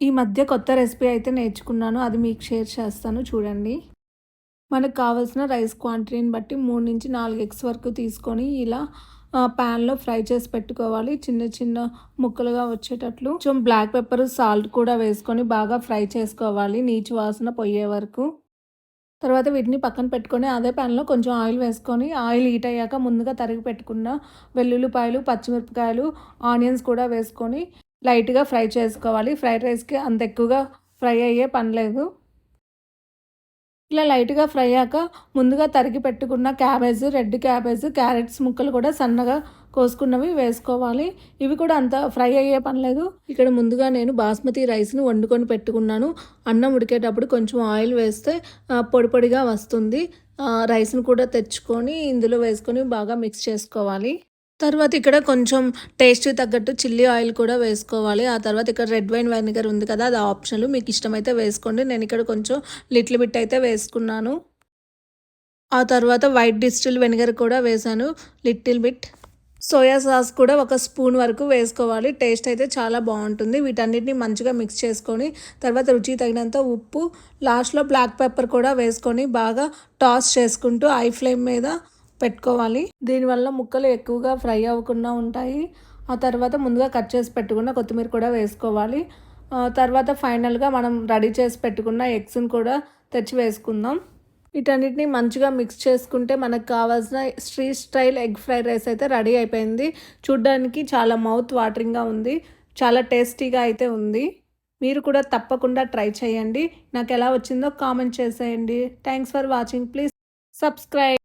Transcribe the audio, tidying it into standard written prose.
ఈ మధ్య కొత్త రెసిపీ అయితే నేర్చుకున్నాను. అది మీకు షేర్ చేస్తాను చూడండి. మనకు కావాల్సిన రైస్ క్వాంటిటీని బట్టి 3-4 ఎగ్స్ వరకు తీసుకొని ఇలా ప్యాన్‌లో ఫ్రై చేసి పెట్టుకోవాలి. చిన్న చిన్న ముక్కలుగా వచ్చేటట్లు. కొంచెం బ్లాక్ పెప్పర్, సాల్ట్ కూడా వేసుకొని బాగా ఫ్రై చేసుకోవాలి నీచు వాసన పోయే వరకు. తర్వాత వీటిని పక్కన పెట్టుకొని అదే ప్యాన్‌లో కొంచెం ఆయిల్ వేసుకొని ఆయిల్ హీట్ అయ్యాక ముందుగా తరిగి పెట్టుకున్న వెల్లుల్లిపాయలు, పచ్చిమిరపకాయలు, ఆనియన్స్ కూడా వేసుకొని లైట్‌గా ఫ్రై చేసుకోవాలి. ఫ్రైడ్ రైస్‌కి అంత ఎక్కువగా ఫ్రై అయ్యే పని లేదు. ఇలా లైట్‌గా ఫ్రై అయ్యాక ముందుగా తరిగి పెట్టుకున్న క్యాబేజ్, రెడ్ క్యాబేజ్, క్యారెట్స్ ముక్కలు కూడా సన్నగా కోసుకున్నవి వేసుకోవాలి. ఇవి కూడా అంత ఫ్రై అయ్యే పని లేదు. ఇక్కడ ముందుగా నేను బాస్మతి రైస్‌ని వండుకొని పెట్టుకున్నాను. అన్నం ఉడికేటప్పుడు కొంచెం ఆయిల్ వేస్తే పొడి పొడిగా వస్తుంది. రైస్‌ని కూడా తెచ్చుకొని ఇందులో వేసుకొని బాగా మిక్స్ చేసుకోవాలి. తర్వాత ఇక్కడ కొంచెం టేస్ట్‌కి తగ్గట్టు చిల్లీ ఆయిల్ కూడా వేసుకోవాలి. ఆ తర్వాత ఇక్కడ రెడ్ వైన్ వెనిగర్ ఉంది కదా! అది ఆప్షనల్. మీకు ఇష్టమైతే వేసుకోండి. నేను ఇక్కడ కొంచెం లిటిల్ బిట్ అయితే వేసుకున్నాను. ఆ తర్వాత వైట్ డిస్టిల్ వెనిగర్ కూడా వేశాను లిటిల్ బిట్. సోయా సాస్ కూడా ఒక స్పూన్ వరకు వేసుకోవాలి. టేస్ట్ అయితే చాలా బాగుంటుంది. వీటన్నిటిని మంచిగా మిక్స్ చేసుకొని తర్వాత రుచికి తగినంత ఉప్పు, లాస్ట్‌లో బ్లాక్ పెప్పర్ కూడా వేసుకొని బాగా టాస్ చేసుకుంటూ హై ఫ్లేమ్ మీద పెట్టుకోవాలి. దీనివల్ల ముక్కలు ఎక్కువగా ఫ్రై అవ్వకుండా ఉంటాయి. ఆ తర్వాత ముందుగా కట్ చేసి పెట్టుకున్న కొత్తిమీర కూడా వేసుకోవాలి. తర్వాత ఫైనల్‌గా మనం రెడీ చేసి పెట్టుకున్న ఎగ్స్‌ని కూడా తెచ్చి వేసుకుందాం. వీటన్నిటిని మంచిగా మిక్స్ చేసుకుంటే మనకు కావాల్సిన street style egg fried rice అయితే రెడీ అయిపోయింది. చూడ్డానికి చాలా మౌత్ వాటరింగ్‌గా ఉంది. చాలా టేస్టీగా అయితే ఉంది. మీరు కూడా తప్పకుండా ట్రై చేయండి. నాకు ఎలా వచ్చిందో కామెంట్ చేసేయండి. Thanks for watching. Please subscribe.